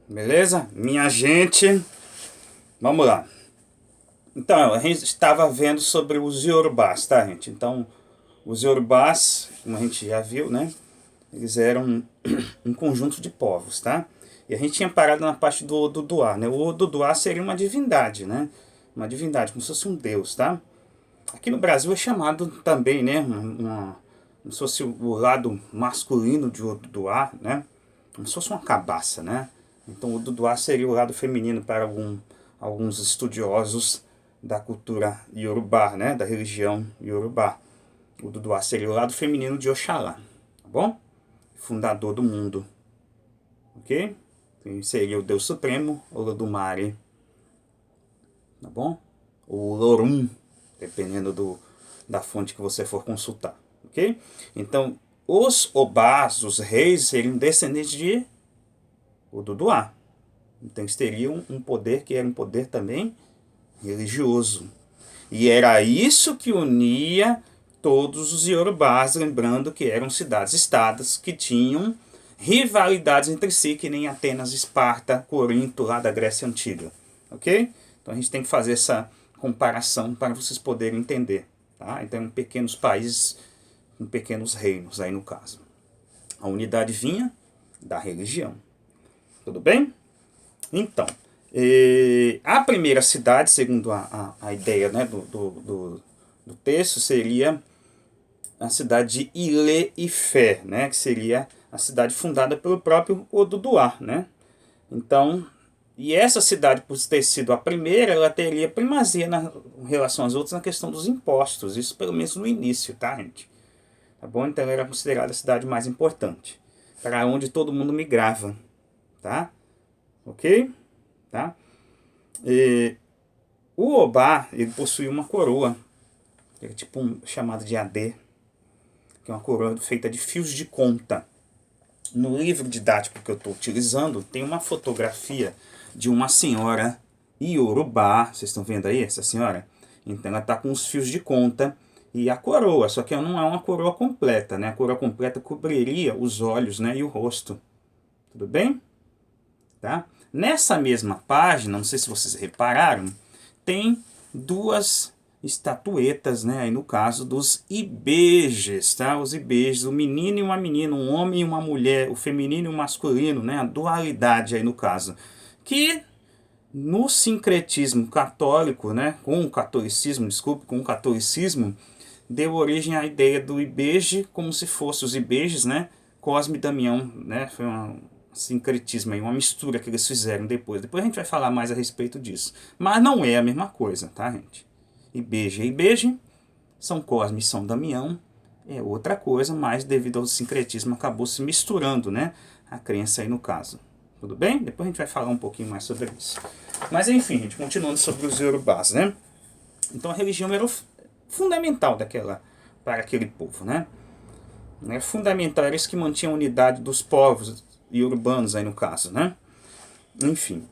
Beleza? Minha gente, vamos lá. Então, a gente estava vendo sobre os Yorubás, tá, gente? Então, os Yorubás, como a gente já viu, né? Eles eram um conjunto de povos, tá? E a gente tinha parado na parte do Oduduá, né? O Oduduá seria uma divindade, né? Uma divindade, como se fosse um deus, tá? Aqui no Brasil é chamado também, né? Como se fosse o lado masculino de Oduduá, né? Como se fosse uma cabaça, né? Então o Duduá seria o lado feminino para alguns estudiosos da cultura Yorubá, né? Da religião Yorubá. O Duduá seria o lado feminino de Oxalá, tá bom? Fundador do mundo, ok? Ele seria o Deus Supremo, Olodumare, tá bom? O Lorum, dependendo da fonte que você for consultar, ok? Então, os Obás, os reis, seriam descendentes de Oduduá. Então eles teriam um poder que era um poder também religioso. E era isso que unia todos os Yorubás, lembrando que eram cidades-estados que tinham rivalidades entre si, que nem Atenas, Esparta, Corinto, lá da Grécia Antiga. Ok? Então a gente tem que fazer essa comparação para vocês poderem entender. Tá? Então, pequenos países com pequenos reinos, aí no caso. A unidade vinha da religião. Tudo bem? Então, a primeira cidade, segundo a ideia, né, do texto, seria a cidade de Ile-Ifé, né, que seria a cidade fundada pelo próprio Oduduá, né? Então, e essa cidade, por ter sido a primeira, ela teria primazia em relação às outras na questão dos impostos, isso pelo menos no início, tá, gente? Tá bom? Então, ela era considerada a cidade mais importante, para onde todo mundo migrava, tá? Ok? Tá? O Obá, ele possuía uma coroa, que é tipo chamado de AD, que é uma coroa feita de fios de conta. No livro didático que eu estou utilizando, tem uma fotografia de uma senhora Iorubá. Vocês estão vendo aí essa senhora? Então ela está com os fios de conta e a coroa, só que ela não é uma coroa completa, né? A coroa completa cobriria os olhos, né, e o rosto. Tudo bem? Tá? Nessa mesma página, não sei se vocês repararam, tem duas estatuetas, né? Aí no caso dos Ibejes, tá? Os Ibejes, um menino e uma menina, um homem e uma mulher, o feminino e o masculino, né? A dualidade aí no caso. Que no sincretismo católico, né? Com o catolicismo, desculpe, com o catolicismo, deu origem à ideia do Ibeje como se fosse os Ibejes, né? Cosme e Damião, né? Foi um sincretismo aí, uma mistura que eles fizeram depois. Depois a gente vai falar mais a respeito disso. Mas não é a mesma coisa, tá, gente? Ibeje e Ibeje, São Cosme e São Damião é outra coisa, mas devido ao sincretismo acabou se misturando, né? A crença aí no caso. Tudo bem? Depois a gente vai falar um pouquinho mais sobre isso. Mas enfim, gente, continuando sobre os Yorubás, né? Então a religião era fundamental para aquele povo, né? É fundamental, era isso que mantinha a unidade dos povos e urbanos aí no caso, né? Enfim.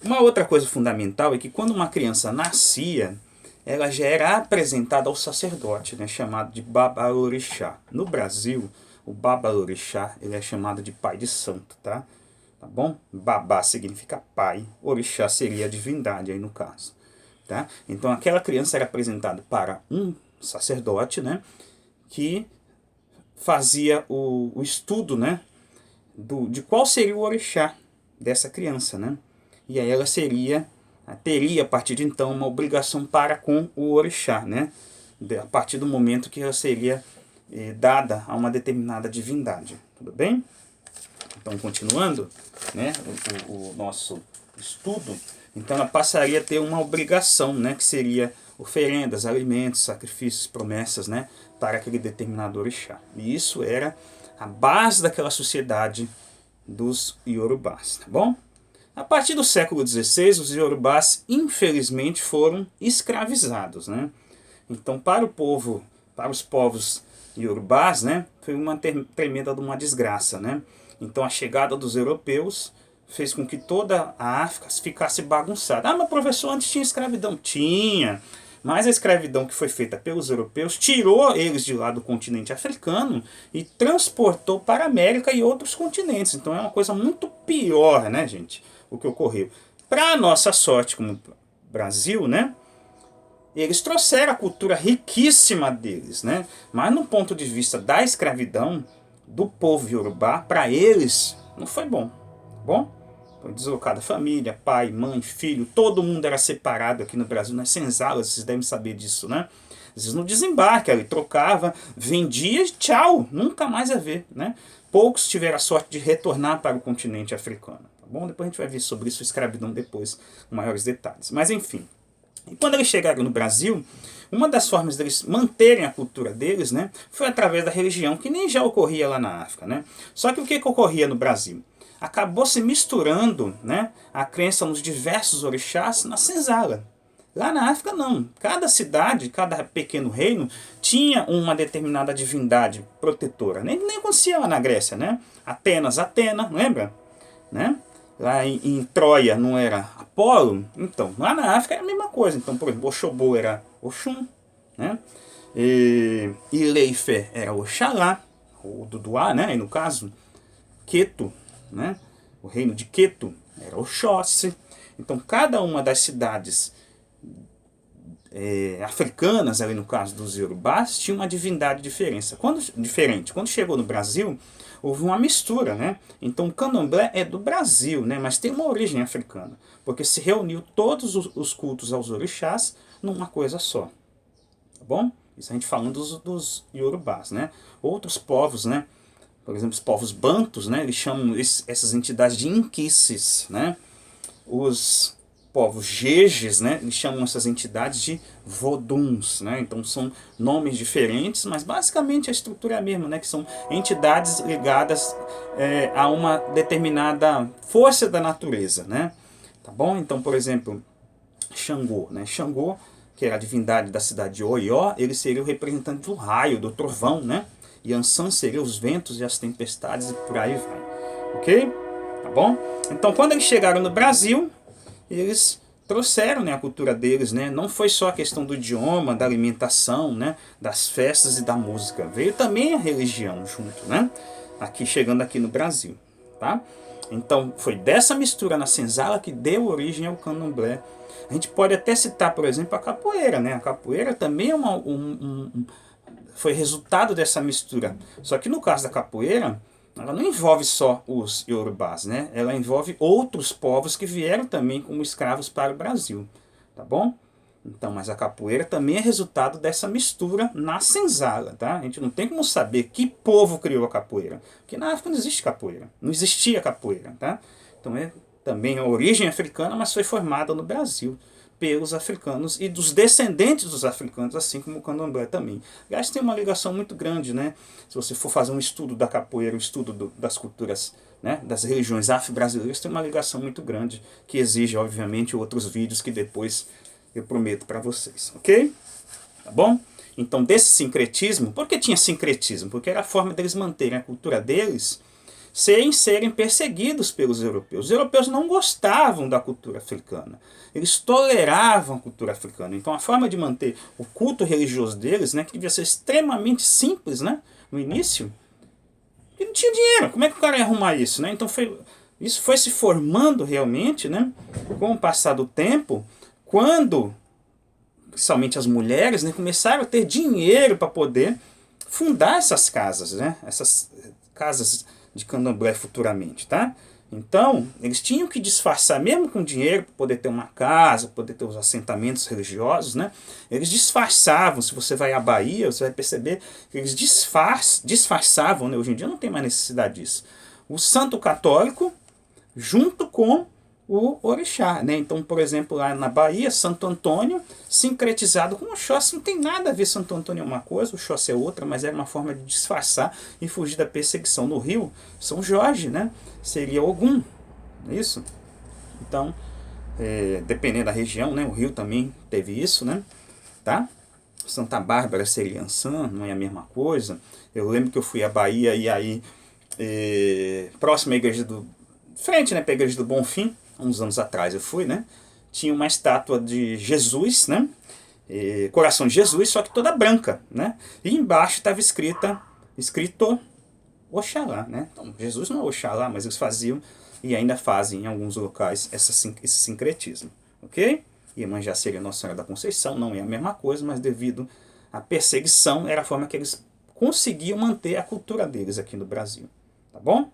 Uma outra coisa fundamental é que quando uma criança nascia, ela já era apresentada ao sacerdote, né, chamado de Babalorixá. No Brasil, o Babalorixá ele é chamado de pai de santo, tá? Tá bom? Babá significa pai, orixá seria a divindade aí no caso, tá? Então aquela criança era apresentada para um sacerdote, né, que fazia o estudo, né, de qual seria o orixá dessa criança, né? E aí ela teria a partir de então uma obrigação para com o orixá, né? A partir do momento que ela seria dada a uma determinada divindade, tudo bem? Então continuando, né, o nosso estudo, então ela passaria a ter uma obrigação, né, que seria oferendas, alimentos, sacrifícios, promessas, né, para aquele determinado orixá. E isso era a base daquela sociedade dos Yorubás, tá bom? A partir do século XVI, os Yorubás, infelizmente, foram escravizados, né? Então, para os povos Yorubás, né, foi uma tremenda de uma desgraça, né? Então, a chegada dos europeus fez com que toda a África ficasse bagunçada. Ah, mas professor, antes tinha escravidão? Tinha, Mas a escravidão que foi feita pelos europeus tirou eles de lá do continente africano e transportou para a América e outros continentes. Então é uma coisa muito pior, né, gente, o que ocorreu. Para nossa sorte como Brasil, né, eles trouxeram a cultura riquíssima deles, né, mas no ponto de vista da escravidão do povo Yorubá, para eles não foi bom. Bom? Foi deslocada família, pai, mãe, filho, todo mundo era separado aqui no Brasil, nas senzalas, vocês devem saber disso, né? Às vezes no desembarque, ele trocava, vendia e tchau, nunca mais a ver, né? Poucos tiveram a sorte de retornar para o continente africano, tá bom? Depois a gente vai ver sobre isso, escravidão depois, com maiores detalhes. Mas enfim, e quando eles chegaram no Brasil, uma das formas deles manterem a cultura deles, né, foi através da religião, que nem já ocorria lá na África, né? Só que o que ocorria no Brasil? Acabou se misturando, né, a crença nos diversos orixás na senzala. Lá na África não. Cada cidade, cada pequeno reino tinha uma determinada divindade protetora. Nem acontecia lá na Grécia, né? Atenas, Atena, lembra? Né? Lá em Troia não era Apolo? Então, lá na África é a mesma coisa. Então, por exemplo, Oxobô era Oxum, né? E Ileife era Oxalá, ou Duduá, né? E no caso, Queto, né? O reino de Queto era Oxóssi. Então, cada uma das cidades africanas, ali no caso dos Yorubás, tinha uma divindade diferente. Quando chegou no Brasil, houve uma mistura, né? Então, o candomblé é do Brasil, né? Mas tem uma origem africana, porque se reuniu todos os cultos aos orixás numa coisa só. Tá bom? Isso a gente falando dos Yorubás, né? Outros povos, né? Por exemplo, os povos bantus, né? Eles chamam essas entidades de inquices, né? Os povos jejes, né? Eles chamam essas entidades de voduns, né? Então são nomes diferentes, mas basicamente a estrutura é a mesma, né? Que são entidades ligadas a uma determinada força da natureza, né? Tá bom? Então, por exemplo, Xangô, né? Xangô, que era a divindade da cidade de Oió, ele seria o representante do raio, do trovão, né? Yansan seria os ventos e as tempestades e por aí vai. Ok? Tá bom? Então, quando eles chegaram no Brasil, eles trouxeram, né, a cultura deles, né? Não foi só a questão do idioma, da alimentação, né, das festas e da música. Veio também a religião junto, né? Chegando aqui no Brasil, tá? Então, foi dessa mistura na senzala que deu origem ao candomblé. A gente pode até citar, por exemplo, a capoeira, né? A capoeira também é foi resultado dessa mistura. Só que no caso da capoeira, ela não envolve só os Yorubás, né? Ela envolve outros povos que vieram também como escravos para o Brasil, tá bom? Então, mas a capoeira também é resultado dessa mistura na senzala, tá? A gente não tem como saber que povo criou a capoeira, porque na África não existe capoeira, não existia capoeira, tá? Então é também a origem africana, mas foi formada no Brasil pelos africanos e dos descendentes dos africanos, assim como o candomblé também. Aliás, tem uma ligação muito grande, né? Se você for fazer um estudo da capoeira, um estudo das culturas, né, das religiões afro-brasileiras, tem uma ligação muito grande, que exige, obviamente, outros vídeos que depois eu prometo para vocês, ok? Tá bom? Então, desse sincretismo, por que tinha sincretismo? Porque era a forma deles manterem a cultura deles sem serem perseguidos pelos europeus. Os europeus não gostavam da cultura africana. Eles toleravam a cultura africana. Então a forma de manter o culto religioso deles, né, que devia ser extremamente simples, né, no início, porque não tinha dinheiro. Como é que o cara ia arrumar isso? Né? Então isso foi se formando realmente, né, com o passar do tempo, quando, principalmente as mulheres, né, começaram a ter dinheiro para poder fundar essas casas, né, essas casas de candomblé futuramente, tá? Então, eles tinham que disfarçar, mesmo com dinheiro, para poder ter uma casa, poder ter os assentamentos religiosos, né? Eles disfarçavam. Se você vai à Bahia, você vai perceber que eles disfarçavam, né? Hoje em dia não tem mais necessidade disso. O santo católico junto com o orixá, né? Então, por exemplo, lá na Bahia, Santo Antônio, sincretizado com o Oxóssi, não tem nada a ver. Santo Antônio é uma coisa, o Oxóssi é outra, mas era uma forma de disfarçar e fugir da perseguição. No Rio, São Jorge, né? Seria Ogum, não é isso? Então, dependendo da região, né? O Rio também teve isso, né? Tá? Santa Bárbara seria Ançã, não é a mesma coisa. Eu lembro que eu fui à Bahia e aí, próximo à igreja frente, né, para a igreja do Bonfim, uns anos atrás eu fui, né? Tinha uma estátua de Jesus, né? Coração de Jesus, só que toda branca, né? E embaixo estava escrito Oxalá, né? Então, Jesus não é Oxalá, mas eles faziam e ainda fazem em alguns locais esse sincretismo, ok? Iemanjá seria Nossa Senhora da Conceição, não é a mesma coisa, mas devido à perseguição, era a forma que eles conseguiam manter a cultura deles aqui no Brasil, tá bom?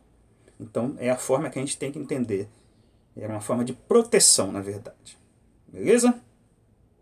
Então, é a forma que a gente tem que entender. Era uma forma de proteção, na verdade. Beleza?